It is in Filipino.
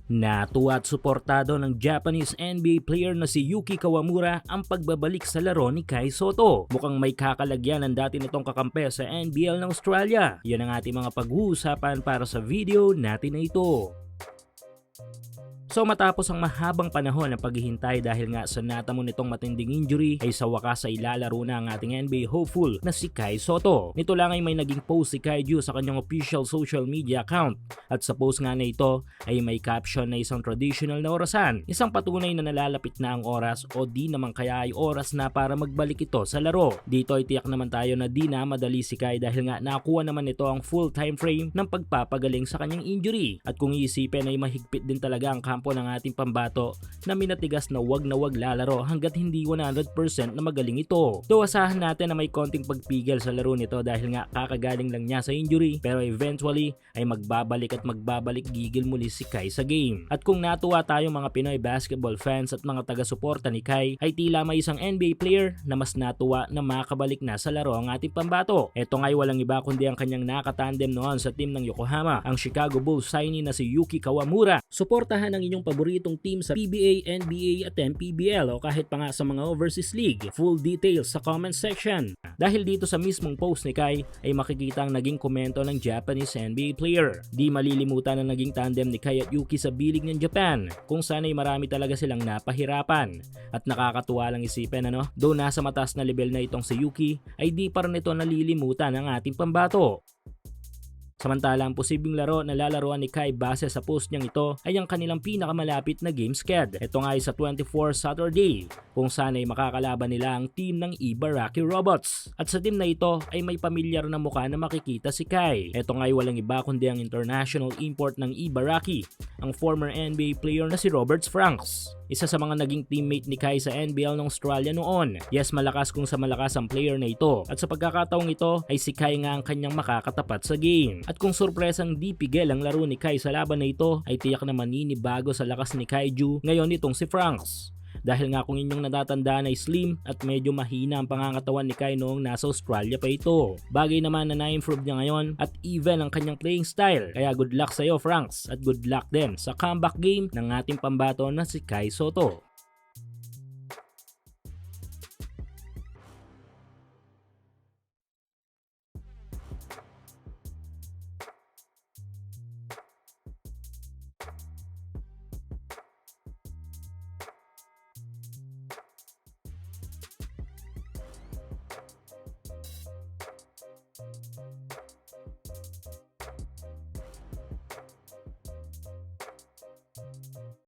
Natuwa at suportado ng Japanese NBA player na si Yuki Kawamura ang pagbabalik sa laro ni Kai Sotto. Mukhang may kakalagyan ang dati nitong kakampi sa NBL ng Australia. Yan ang ating mga pag-uusapan para sa video natin na ito. So matapos ang mahabang panahon ng paghihintay dahil nga sa natamo nitong matinding injury ay sa wakas ay lalaro na ang ating NBA hopeful na si Kai Sotto. Nito lang ay may naging post si Kaiju sa kanyang official social media account at sa post nga na ito ay may caption na isang traditional na orasan, isang patunay na nalalapit na ang oras o di naman kaya ay oras na para magbalik ito sa laro. Dito ay tiyak naman tayo na di na madali si Kai dahil nga nakuha naman ito ang full time frame ng pagpapagaling sa kanyang injury at kung iisipin ay mahigpit din talaga ang kampo ng ating pambato na minatigas na wag lalaro hanggat hindi 100% na magaling ito. Do asahan natin na may konting pagpigil sa laro nito dahil nga kakagaling lang niya sa injury pero eventually ay magbabalik gigil muli si Kai sa game. At kung natuwa tayong mga Pinoy basketball fans at mga taga-suporta ni Kai ay tila may isang NBA player na mas natuwa na makabalik na sa laro ang ating pambato. Ito nga'y walang iba kundi ang kanyang nakatandem noon sa team ng Yokohama, ang Chicago Bulls signee na si Yuki Kawamura. Suportahan ang inyong paboritong team sa PBA, NBA at MPBL o kahit pa nga sa mga overseas league. Full details sa comment section. Dahil dito sa mismong post ni Kai ay makikita ang naging komento ng Japanese NBA player. Di malilimutan ang naging tandem ni Kai at Yuki sa bilig ng Japan kung saan ay marami talaga silang napahirapan. At nakakatuwa lang isipin do nasa mataas na level na itong si Yuki ay di pa rin ito nalilimutan ng ating pambato. Samantala ang posibleng laro na lalaroan ni Kai base sa post niyang ito ay ang kanilang pinakamalapit na game schedule. Ito nga ay sa 24 Saturday kung saan ay makakalaban nila ang team ng Ibaraki Robots. At sa team na ito ay may pamilyar na mukha na makikita si Kai. Ito nga ay walang iba kundi ang international import ng Ibaraki, ang former NBA player na si Roberts Franks. Isa sa mga naging teammate ni Kai sa NBL ng Australia noon. Yes, malakas kung sa malakas ang player na ito. At sa pagkakataong ito ay si Kai nga ang kanyang makakatapat sa game. At kung sorpresang di pigil ang laro ni Kai sa laban na ito ay tiyak na maninibago sa lakas ni Kaiju ngayon itong si Franks. Dahil nga kung inyong natatandaan ay slim at medyo mahina ang pangangatawan ni Kai noong nasa Australia pa ito. Bagay naman na na-improve niya ngayon at even ang kanyang playing style. Kaya good luck sa iyo Franks at good luck din sa comeback game ng ating pambato na si Kai Sotto.